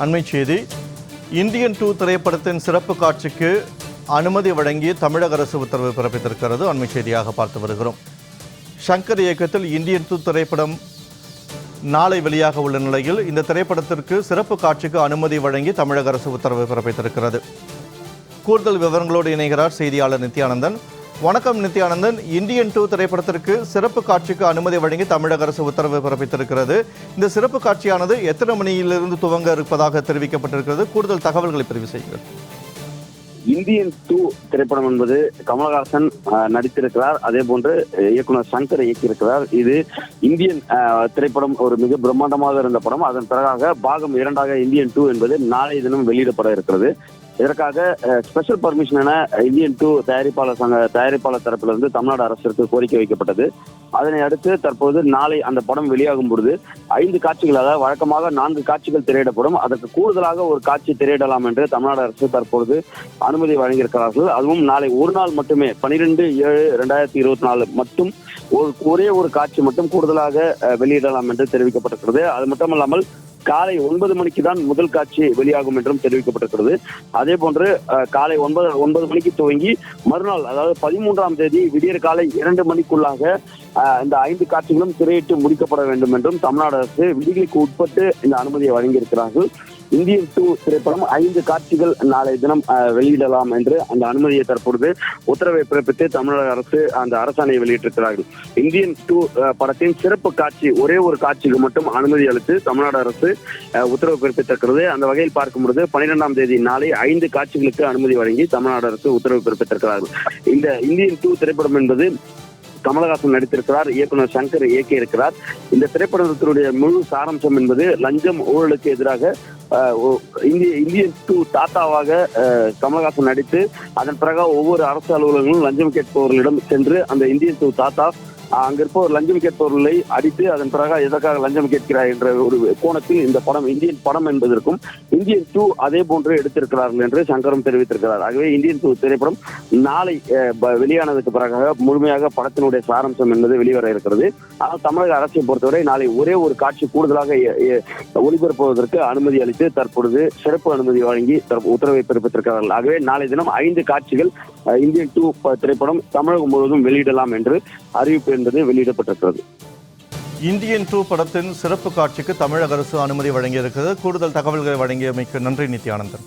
அண்மை செய்தி. இந்தியன் 2 திரைப்படத்தின் சிறப்பு காட்சிக்கு அனுமதி வழங்கி தமிழக அரசு உத்தரவு பிறப்பித்திருக்கிறது. அண்மை செய்தியாக பார்த்து வருகிறோம். ஷங்கர் இயக்கத்தில் இந்தியன் 2 திரைப்படம் நாளை வெளியாக உள்ள நிலையில் இந்த திரைப்படத்திற்கு சிறப்பு காட்சிக்கு அனுமதி வழங்கி தமிழக அரசு உத்தரவு பிறப்பித்திருக்கிறது. கூடுதல் விவரங்களோடு இணைகிறார் செய்தியாளர் நித்யானந்தன். வணக்கம் நித்யானந்தன். இந்தியன் 2 திரைப்படத்திற்கு சிறப்பு காட்சிக்கு அனுமதி வழங்கி தமிழக அரசு உத்தரவு பிறப்பித்திருக்கிறது. இந்த சிறப்பு காட்சியானது எத்தனை மணியிலிருந்து துவங்க இருப்பதாக தெரிவிக்கப்பட்டிருக்கிறது? கூடுதல் தகவல்களை பதிவு செய்யுங்கள். இந்தியன் 2 திரைப்படம் என்பது கமலஹாசன் நடித்திருக்கிறார். அதே போன்று இயக்குனர் சங்கர் இயக்கியிருக்கிறார். இது இந்தியன் திரைப்படம் ஒரு மிக பிரம்மாண்டமாக இருந்த படம். அதன் பிறகாக பாகம் 2 இந்தியன் 2 என்பது நாளை தினம் வெளியிடப்பட இருக்கிறது. இதற்காக ஸ்பெஷல் பர்மிஷன் என இந்தியன் 2 தயாரிப்பாளர் தரப்பிலிருந்து தமிழ்நாடு அரசிற்கு கோரிக்கை வைக்கப்பட்டது. அதனை அடுத்து தற்போது நாளை அந்த படம் வெளியாகும் பொழுது 5 காட்சிகளாக வழக்கமாக 4 காட்சிகள் திரையிடப்படும். அதற்கு கூடுதலாக ஒரு காட்சி திரையிடலாம் என்று தமிழ்நாடு அரசு தற்பொழுது அனுமதி வழங்கியிருக்கிறார்கள். அதுவும் நாளை ஒரு நாள் மட்டுமே 12/7/2024 மட்டும் ஒரே ஒரு காட்சி மட்டும் கூடுதலாக வெளியிடலாம் என்று தெரிவிக்கப்பட்டிருக்கிறது. அது மட்டுமல்லாமல் காலை 9 மணிக்கு தான் முதல் காட்சி வெளியாகும் என்றும் தெரிவிக்கப்பட்டிருக்கிறது. அதே போன்று காலை 9 மணிக்கு துவங்கி மறுநாள் அதாவது 13ஆம் தேதி விடியற் காலை 2 மணிக்குள்ளாக இந்த 5 காட்சிகளும் திரையிட்டு முடிக்கப்பட வேண்டும் என்றும் தமிழ்நாடு அரசு விதிகளுக்கு உட்பட்டு இந்த அனுமதியை வழங்கியிருக்கிறார்கள். இந்தியன் 2 திரைப்படம் 5 காட்சிகள் நாளை தினம் வெளியிடலாம் என்று அந்த அனுமதியை தற்பொழுது உத்தரவை பிறப்பித்து தமிழக அரசு அந்த அரசாணையை வெளியிட்டிருக்கிறார்கள். இந்தியன் 2 படத்தின் சிறப்பு காட்சி ஒரே ஒரு காட்சிக்கு மட்டும் அனுமதி அளித்து தமிழ்நாடு அரசு உத்தரவு பிறப்பித்திருக்கிறது. அந்த வகையில் பார்க்கும் பொழுது 12ஆம் தேதி நாளை 5 காட்சிகளுக்கு அனுமதி வழங்கி தமிழ்நாடு அரசு உத்தரவு பிறப்பித்திருக்கிறார்கள். இந்த இந்தியன் 2 திரைப்படம் என்பது கமலஹாசன் நடித்திருக்கிறார். இயக்குனர் சங்கர் இயக்கியிருக்கிறார். இந்த திரைப்படத்தினுடைய முழு சாராம்சம் என்பது லஞ்சம் ஊழலுக்கு எதிராக இந்தியன் 2 தாத்தாவாக கமலஹாசன் நடித்து அதன் பிறகு ஒவ்வொரு அரசு அலுவலகங்களும் லஞ்சம் கேட்பவர்களிடம் சென்று அந்த இந்தியன் 2 தாத்தா அங்க இருப்பவர் லஞ்சம் கேட்பவர்களை அடித்து அதன் பிறகு எதற்காக லஞ்சம் கேட்கிறார் என்ற ஒரு கோணத்தில் இந்த படம் இந்தியன் படம் என்பதற்கும் இந்தியன் 2 அதே போன்று எடுத்திருக்கிறார்கள் என்று சங்கரும் தெரிவித்திருக்கிறார். ஆகவே இந்தியன் 2 திரைப்படம் நாளை வெளியானதுக்கு பிறகாக முழுமையாக படத்தினுடைய சாராம்சம் என்பது வெளிவர இருக்கிறது. ஆனால் தமிழக அரசை பொறுத்தவரை நாளை ஒரே ஒரு காட்சி கூடுதலாக ஒளிபரப்புவதற்கு அனுமதி அளித்து தற்பொழுது சிறப்பு அனுமதி வழங்கி உத்தரவை பிறப்பித்திருக்கிறார்கள். ஆகவே நாளை தினம் 5 காட்சிகள் இந்தியன் 2 திரைப்படம் தமிழகம் முழுவதும் வெளியிடலாம் என்று அறிவிப்பு என்பது வெளியிடப்பட்டிருக்கிறது. இந்தியன் 2 படத்தின் சிறப்பு காட்சிக்கு தமிழக அரசு அனுமதி வழங்கியிருக்கிறது. கூடுதல் தகவல்களை வழங்கியமைக்கு நன்றி நித்யானந்தன்.